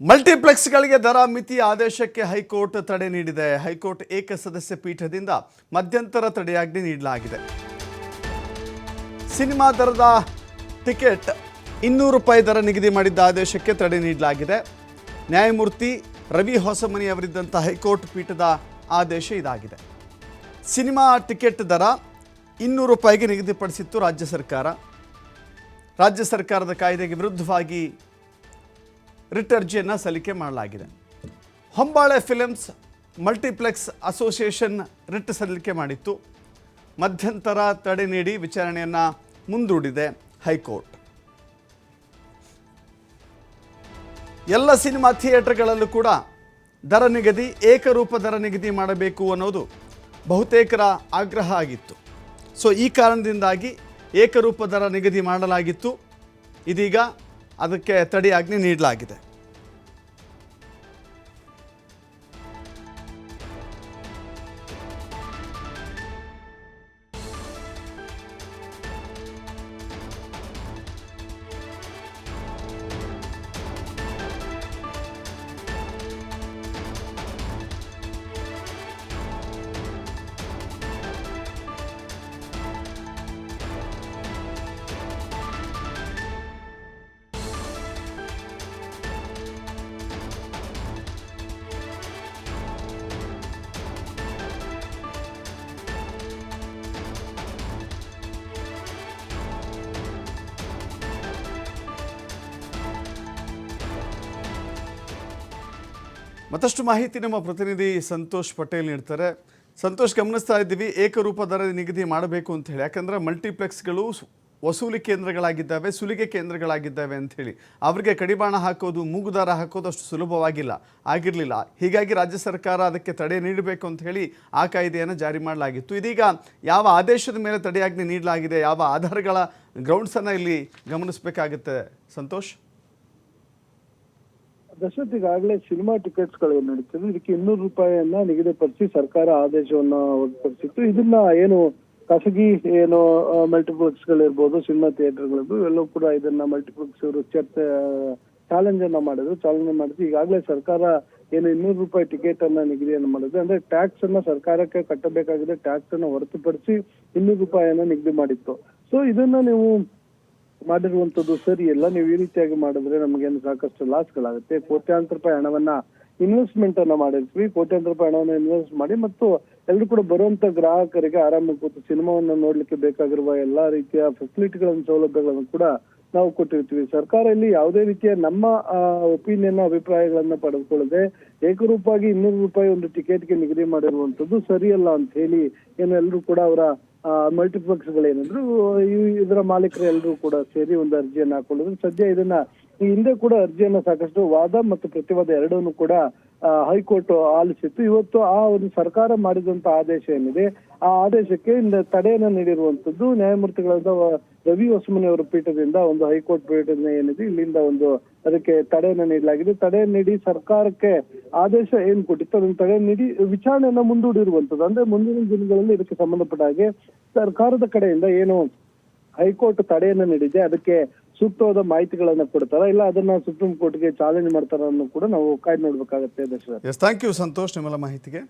ಮಲ್ಟಿಪ್ಲೆಕ್ಸ್ಗಳಿಗೆ ದರ ಮಿತಿ ಆದೇಶಕ್ಕೆ ಹೈಕೋರ್ಟ್ ತಡೆ ನೀಡಿದೆ. ಹೈಕೋರ್ಟ್ ಏಕಸದಸ್ಯ ಪೀಠದಿಂದ ಮಧ್ಯಂತರ ತಡೆಯಾಜ್ಞೆ ನೀಡಲಾಗಿದೆ. ಸಿನಿಮಾ ದರದ ಟಿಕೆಟ್ ₹200 ದರ ನಿಗದಿ ಮಾಡಿದ್ದ ಆದೇಶಕ್ಕೆ ತಡೆ ನೀಡಲಾಗಿದೆ. ನ್ಯಾಯಮೂರ್ತಿ ರವಿ ಹೊಸಮನಿ ಅವರಿದ್ದಂಥ ಹೈಕೋರ್ಟ್ ಪೀಠದ ಆದೇಶ ಇದಾಗಿದೆ. ಸಿನಿಮಾ ಟಿಕೆಟ್ ದರ ₹200ಗೆ ನಿಗದಿಪಡಿಸಿತ್ತು ರಾಜ್ಯ ಸರ್ಕಾರ. ರಾಜ್ಯ ಸರ್ಕಾರದ ಕಾಯ್ದೆಗೆ ವಿರುದ್ಧವಾಗಿ ರಿಟ್ ಅರ್ಜಿಯನ್ನು ಸಲ್ಲಿಕೆ ಮಾಡಲಾಗಿದೆ. ಹೊಂಬಾಳೆ ಫಿಲ್ಮ್ಸ್ ಮಲ್ಟಿಪ್ಲೆಕ್ಸ್ ಅಸೋಸಿಯೇಷನ್ ರಿಟ್ ಸಲ್ಲಿಕೆ ಮಾಡಿತ್ತು. ಮಧ್ಯಂತರ ತಡೆ ನೀಡಿ ವಿಚಾರಣೆಯನ್ನು ಮುಂದೂಡಿದೆ ಹೈಕೋರ್ಟ್. ಎಲ್ಲ ಸಿನಿಮಾ ಥಿಯೇಟರ್ಗಳಲ್ಲೂ ಕೂಡ ದರ ನಿಗದಿ, ಏಕರೂಪ ದರ ನಿಗದಿ ಮಾಡಬೇಕು ಅನ್ನೋದು ಬಹುತೇಕರ ಆಗ್ರಹ ಆಗಿತ್ತು. ಸೊ ಈ ಕಾರಣದಿಂದಾಗಿ ಏಕರೂಪ ದರ ನಿಗದಿ ಮಾಡಲಾಗಿತ್ತು. ಇದೀಗ ಅದಕ್ಕೆ ತಡೆಯಾಜ್ಞೆ ನೀಡಲಾಗಿದೆ. ಮತ್ತಷ್ಟು ಮಾಹಿತಿ ನಮ್ಮ ಪ್ರತಿನಿಧಿ ಸಂತೋಷ್ ಪಟೇಲ್ ನೀಡ್ತಾರೆ. ಸಂತೋಷ್, ಗಮನಿಸ್ತಾ ಇದ್ದೀವಿ ಏಕರೂಪ ದರ ನಿಗದಿ ಮಾಡಬೇಕು ಅಂತ ಹೇಳಿ. ಯಾಕಂದರೆ ಮಲ್ಟಿಪ್ಲೆಕ್ಸ್ಗಳು ವಸೂಲಿ ಕೇಂದ್ರಗಳಾಗಿದ್ದಾವೆ, ಸುಲಿಗೆ ಕೇಂದ್ರಗಳಾಗಿದ್ದಾವೆ ಅಂಥೇಳಿ ಅವರಿಗೆ ಕಡಿವಾಣ ಹಾಕೋದು, ಮೂಗುದಾರ ಹಾಕೋದು ಅಷ್ಟು ಆಗಿರಲಿಲ್ಲ. ಹೀಗಾಗಿ ರಾಜ್ಯ ಸರ್ಕಾರ ಅದಕ್ಕೆ ತಡೆ ನೀಡಬೇಕು ಅಂತ ಹೇಳಿ ಆ ಕಾಯ್ದೆಯನ್ನು ಜಾರಿ ಮಾಡಲಾಗಿತ್ತು. ಇದೀಗ ಯಾವ ಆದೇಶದ ಮೇಲೆ ತಡೆಯಾಜ್ಞೆ ನೀಡಲಾಗಿದೆ, ಯಾವ ಆಧಾರಗಳ ಗ್ರೌಂಡ್ಸನ್ನು ಇಲ್ಲಿ ಗಮನಿಸಬೇಕಾಗುತ್ತೆ ಸಂತೋಷ್? ದಶರಥ್, ಈಗಾಗಲೇ ಸಿನಿಮಾ ಟಿಕೆಟ್ಸ್ಗಳು ಏನ್ ನಡೀತದೆ ಇದಕ್ಕೆ ₹200 ನಿಗದಿಪಡಿಸಿ ಸರ್ಕಾರ ಆದೇಶವನ್ನ ಹೊರಡಿಸಿತ್ತು. ಇದನ್ನ ಏನು ಖಾಸಗಿ ಏನು ಮಲ್ಟಿಪ್ಲೆಕ್ಸ್ಗಳಿರ್ಬೋದು, ಸಿನಿಮಾ ಥಿಯೇಟರ್ಗಳಿರ್ಬೋದು, ಎಲ್ಲವೂ ಕೂಡ ಇದನ್ನ ಮಲ್ಟಿಪ್ಲೆಕ್ಸ್ ಅವರು ಚಾಲೆಂಜ್ ಮಾಡಿದ್ರು. ಈಗಾಗಲೇ ಸರ್ಕಾರ ಏನು ₹200 ಟಿಕೆಟ್ ಅನ್ನ ನಿಗದಿಯನ್ನು ಮಾಡಿದೆ. ಅಂದ್ರೆ ಟ್ಯಾಕ್ಸ್ ಅನ್ನ ಸರ್ಕಾರಕ್ಕೆ ಕಟ್ಟಬೇಕಾಗಿದೆ, ಟ್ಯಾಕ್ಸ್ ಅನ್ನ ಹೊರತುಪಡಿಸಿ ₹200 ನಿಗದಿ ಮಾಡಿತ್ತು. ಸೊ ಇದನ್ನ ನೀವು ಮಾಡಿರುವಂತದ್ದು ಸರಿ ಇಲ್ಲ. ನೀವು ಈ ರೀತಿಯಾಗಿ ಮಾಡಿದ್ರೆ ನಮಗೇನು ಸಾಕಷ್ಟು ಲಾಸ್ಗಳಾಗುತ್ತೆ. ಕೋಟ್ಯಾಂತರ ರೂಪಾಯಿ ಹಣವನ್ನ ಇನ್ವೆಸ್ಟ್ಮೆಂಟ್ ಅನ್ನ ಮಾಡಿರ್ತೀವಿ. ಕೋಟ್ಯಾಂತರ ರೂಪಾಯಿ ಹಣವನ್ನ ಇನ್ವೆಸ್ಟ್ ಮಾಡಿ ಮತ್ತು ಎಲ್ಲರೂ ಕೂಡ ಬರುವಂತ ಗ್ರಾಹಕರಿಗೆ ಆರಾಮಾಗಿ ಕೂತು ಸಿನಿಮಾವನ್ನ ನೋಡ್ಲಿಕ್ಕೆ ಬೇಕಾಗಿರುವ ಎಲ್ಲಾ ರೀತಿಯ ಫೆಸಿಲಿಟಿಗಳನ್ನು, ಸೌಲಭ್ಯಗಳನ್ನು ಕೂಡ ನಾವು ಕೊಟ್ಟಿರ್ತೀವಿ. ಸರ್ಕಾರ ಇಲ್ಲಿ ಯಾವುದೇ ರೀತಿಯ ನಮ್ಮ ಒಪಿನಿಯನ್, ಅಭಿಪ್ರಾಯಗಳನ್ನ ಪಡೆದುಕೊಳ್ಳದೆ ಏಕರೂಪವಾಗಿ ₹200 ಒಂದು ಟಿಕೆಟ್ಗೆ ನಿಗದಿ ಮಾಡಿರುವಂತದ್ದು ಸರಿಯಲ್ಲ ಅಂತ ಹೇಳಿ ಏನು ಎಲ್ಲರೂ ಕೂಡ ಅವರ ಮಲ್ಟಿಪ್ಲೆಕ್ಸ್ ಗಳೇನಂದ್ರು ಇದರ ಮಾಲೀಕರು ಎಲ್ಲರೂ ಕೂಡ ಸೇರಿ ಒಂದು ಅರ್ಜಿಯನ್ನ ಹಾಕೊಂಡಿದ್ರು. ಸದ್ಯ ಇದನ್ನ ಈ ಹಿಂದೆ ಕೂಡ ಅರ್ಜಿಯನ್ನ ಸಾಕಷ್ಟು ವಾದ ಮತ್ತು ಪ್ರತಿವಾದ ಎರಡನ್ನೂ ಕೂಡ ಹೈಕೋರ್ಟ್ ಆಲಿಸಿತ್ತು. ಇವತ್ತು ಆ ಒಂದು ಸರ್ಕಾರ ಮಾಡಿದಂತ ಆದೇಶ ಏನಿದೆ ಆ ಆದೇಶಕ್ಕೆ ತಡೆಯನ್ನ ನೀಡಿರುವಂತದ್ದು ನ್ಯಾಯಮೂರ್ತಿಗಳಾದ ರವಿ ಹೊಸಮನಿ ಅವರ ಪೀಠದಿಂದ, ಒಂದು ಹೈಕೋರ್ಟ್ ಪೀಠದಿಂದ ಏನಿದೆ ಇಲ್ಲಿಂದ ಒಂದು ಅದಕ್ಕೆ ತಡೆಯನ್ನ ನೀಡಲಾಗಿದೆ. ತಡೆ ನೀಡಿ ಸರ್ಕಾರಕ್ಕೆ ಆದೇಶ ಏನ್ ಕೊಟ್ಟಿತ್ತು ಅದನ್ನ ತಡೆ ನೀಡಿ ವಿಚಾರಣೆಯನ್ನ ಮುಂದೂಡಿರುವಂತದ್ದು. ಅಂದ್ರೆ ಮುಂದಿನ ದಿನಗಳಲ್ಲಿ ಇದಕ್ಕೆ ಸಂಬಂಧಪಟ್ಟ ಹಾಗೆ ಸರ್ಕಾರದ ಕಡೆಯಿಂದ ಏನು ಹೈಕೋರ್ಟ್ ತಡೆಯನ್ನ ನೀಡಿದೆ ಅದಕ್ಕೆ ಸೂಕ್ತವಾದ ಮಾಹಿತಿಗಳನ್ನ ಕೊಡ್ತಾರ, ಇಲ್ಲ ಅದನ್ನ ಸುಪ್ರೀಂ ಕೋರ್ಟ್ಗೆ ಚಾಲೆಂಜ್ ಮಾಡ್ತಾರ ಅನ್ನೋ ಕೂಡ ನಾವು ಕಾಯ್ದು ನೋಡ್ಬೇಕಾಗತ್ತೆ. ದಶರಥ್, ಥ್ಯಾಂಕ್ ಯು ಸಂತೋಷ್ ನಿಮ್ಮೆಲ್ಲ ಮಾಹಿತಿಗೆ.